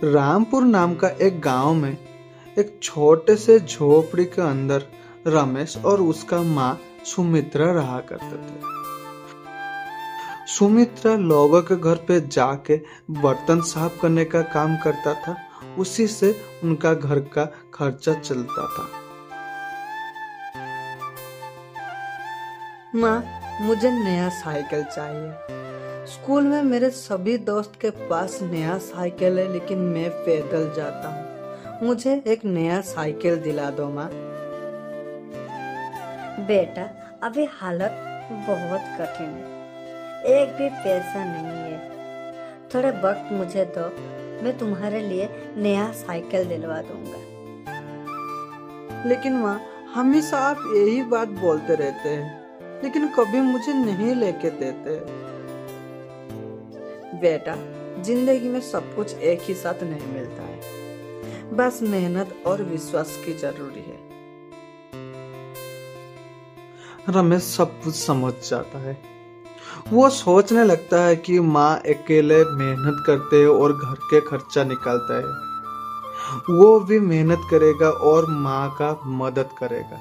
रामपुर नाम का एक गांव में एक छोटे से झोपड़ी के अंदर रमेश और उसका माँ सुमित्रा रहा करते थे। सुमित्रा लोगों के घर पे जाके बर्तन साफ करने का काम करता था। उसी से उनका घर का खर्चा चलता था। माँ, मुझे नया साइकिल चाहिए। स्कूल में मेरे सभी दोस्त के पास नया साइकिल है, लेकिन मैं पैदल जाता हूँ। मुझे एक नया साइकिल दिला दो माँ। बेटा, अभी हालत बहुत कठिन है, एक भी पैसा नहीं है। थोड़े वक्त मुझे दो, मैं तुम्हारे लिए नया साइकिल दिलवा दूंगा। लेकिन माँ, हमेशा आप यही बात बोलते रहते हैं, लेकिन कभी मुझे नहीं लेके देते। बेटा, जिंदगी में सब कुछ एक ही साथ नहीं मिलता है, बस मेहनत और विश्वास की जरूरी है। रमेश सब कुछ समझ जाता है। वो सोचने लगता है कि माँ अकेले मेहनत करते हैं और घर के खर्चा निकालता है। वो भी मेहनत करेगा और माँ का मदद करेगा।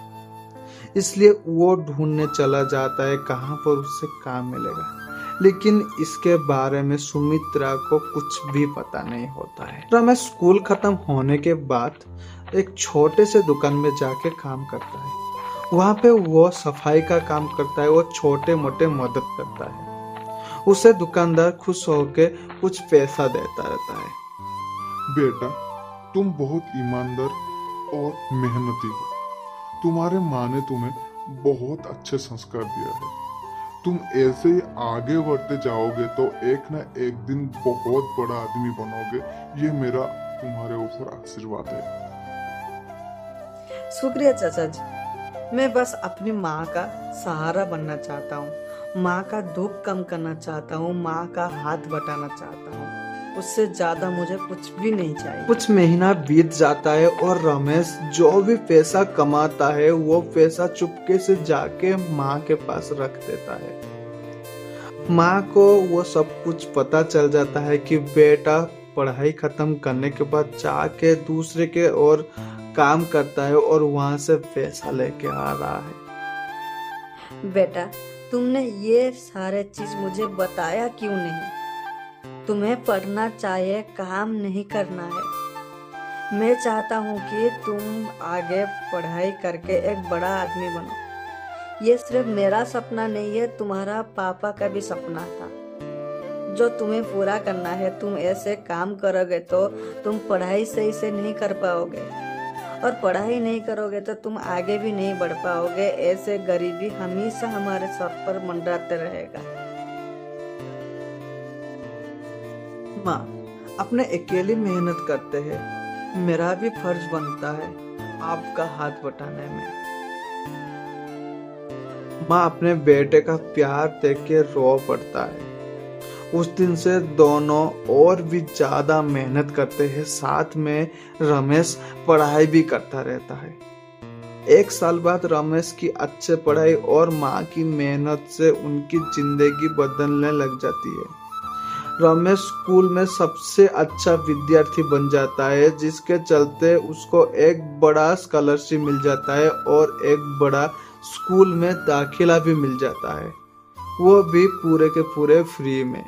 इसलिए वो ढूंढने चला जाता है कहाँ पर उससे काम मिलेगा। लेकिन इसके बारे में सुमित्रा को कुछ भी पता नहीं होता है। रमेश स्कूल खत्म होने के बाद एक छोटे से दुकान में जाके काम करता है। वहाँ पे वो सफाई का काम करता है। वो छोटे मोटे मदद करता है। उसे दुकानदार खुश होके कुछ पैसा देता रहता है। बेटा, तुम बहुत ईमानदार और मेहनती हो। तुम्हारे माँ ने तुम्हें बहुत अच्छे संस्कार दिया है। तुम ऐसे ही आगे बढ़ते जाओगे तो एक ना एक दिन बहुत बड़ा आदमी बनोगे। ये मेरा तुम्हारे ऊपर आशीर्वाद है। शुक्रिया चाचा जी। मैं बस अपनी माँ का सहारा बनना चाहता हूँ। माँ का दुख कम करना चाहता हूँ। माँ का हाथ बटाना चाहता हूँ। उससे ज्यादा मुझे कुछ भी नहीं चाहिए। कुछ महीना बीत जाता है और रमेश जो भी पैसा कमाता है वो पैसा चुपके से जाके माँ के पास रख देता है। माँ को वो सब कुछ पता चल जाता है कि बेटा पढ़ाई खत्म करने के बाद जाके दूसरे के और काम करता है और वहां से पैसा लेके आ रहा है। बेटा, तुमने ये सारे चीज मुझे बताया क्यों नहीं? तुम्हें पढ़ना चाहिए, काम नहीं करना है। मैं चाहता हूँ कि तुम आगे पढ़ाई करके एक बड़ा आदमी बनो। ये सिर्फ मेरा सपना नहीं है, तुम्हारा पापा का भी सपना था जो तुम्हें पूरा करना है। तुम ऐसे काम करोगे तो तुम पढ़ाई सही से नहीं कर पाओगे, और पढ़ाई नहीं करोगे तो तुम आगे भी नहीं बढ़ पाओगे। ऐसे गरीबी हमेशा हमारे सर पर मंडराते रहेगा। माँ, अपने अकेली मेहनत करते हैं। मेरा भी फर्ज बनता है आपका हाथ बटाने में। माँ अपने बेटे का प्यार देख के रो पड़ता है। उस दिन से दोनों और भी ज्यादा मेहनत करते हैं। साथ में रमेश पढ़ाई भी करता रहता है। एक साल बाद रमेश की अच्छे पढ़ाई और माँ की मेहनत से उनकी जिंदगी बदलने लग जाती है। रमेश स्कूल में सबसे अच्छा विद्यार्थी बन जाता है, जिसके चलते उसको एक बड़ा स्कॉलरशिप मिल जाता है और एक बड़ा स्कूल में दाखिला भी मिल जाता है, वो भी पूरे के पूरे फ्री में।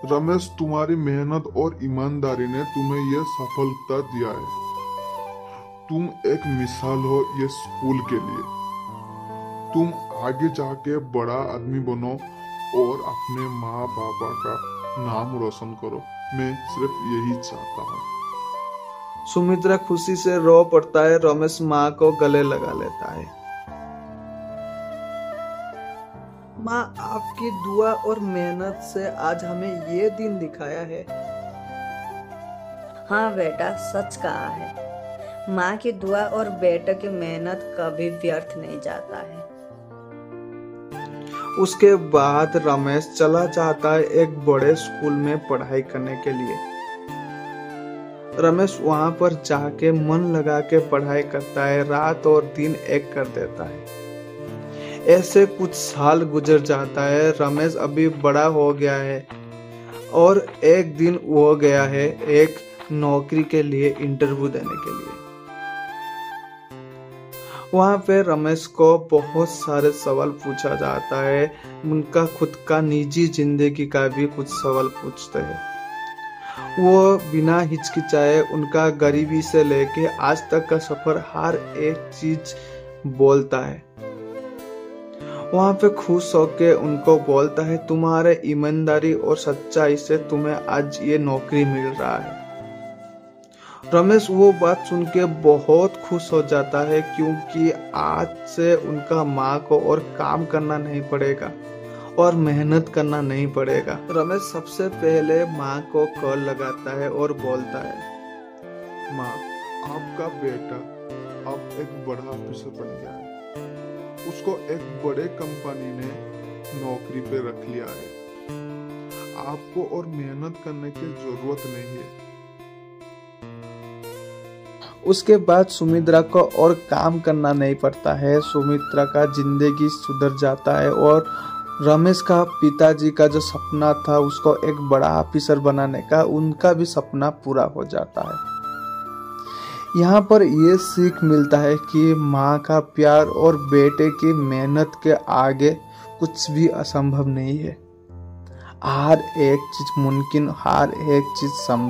रमेश, तुम्हारी मेहनत और ईमानदारी ने तुम्हें यह सफलता दिया है। तुम एक मिसाल हो ये स्कूल के लिए। तुम आगे जाके बड़ा आदमी बनो और अपने माँ बाबा का नाम रोशन करो। मैं सिर्फ यही चाहता हूँ। सुमित्रा खुशी से रो पड़ता है। रमेश माँ को गले लगा लेता है। माँ, आपकी दुआ और मेहनत से आज हमें ये दिन दिखाया है। हाँ बेटा, सच कहा है। माँ की दुआ और बेटे की मेहनत कभी व्यर्थ नहीं जाता है। उसके बाद रमेश चला जाता है एक बड़े स्कूल में पढ़ाई करने के लिए। रमेश वहां पर जाके मन लगा के पढ़ाई करता है। रात और दिन एक कर देता है। ऐसे कुछ साल गुजर जाता है। रमेश अभी बड़ा हो गया है और एक दिन हो गया है। एक नौकरी के लिए इंटरव्यू देने के लिए। वहां पे रमेश को बहुत सारे सवाल पूछा जाता है, उनका खुद का निजी जिंदगी का भी कुछ सवाल पूछते हैं। वो बिना हिचकिचाए उनका गरीबी से लेके आज तक का सफर हर एक चीज बोलता है। वहां पे खुश होके उनको बोलता है, तुम्हारे ईमानदारी और सच्चाई से तुम्हें आज ये नौकरी मिल रहा है। रमेश वो बात सुन के बहुत खुश हो जाता है, क्योंकि आज से उनका माँ को और काम करना नहीं पड़ेगा और मेहनत करना नहीं पड़ेगा। रमेश सबसे पहले माँ को कॉल लगाता है और बोलता है, माँ, आपका बेटा अब एक बड़ा ऑफिसर बन गया है। उसको एक बड़े कंपनी ने नौकरी पे रख लिया है। आपको और मेहनत करने की जरूरत नहीं है। उसके बाद सुमित्रा को और काम करना नहीं पड़ता है। सुमित्रा का जिंदगी सुधर जाता है और रमेश का पिताजी का जो सपना था उसको एक बड़ा ऑफिसर बनाने का, उनका भी सपना पूरा हो जाता है। यहाँ पर ये सीख मिलता है कि माँ का प्यार और बेटे की मेहनत के आगे कुछ भी असंभव नहीं है। हर एक चीज मुमकिन, हर एक चीज संभव।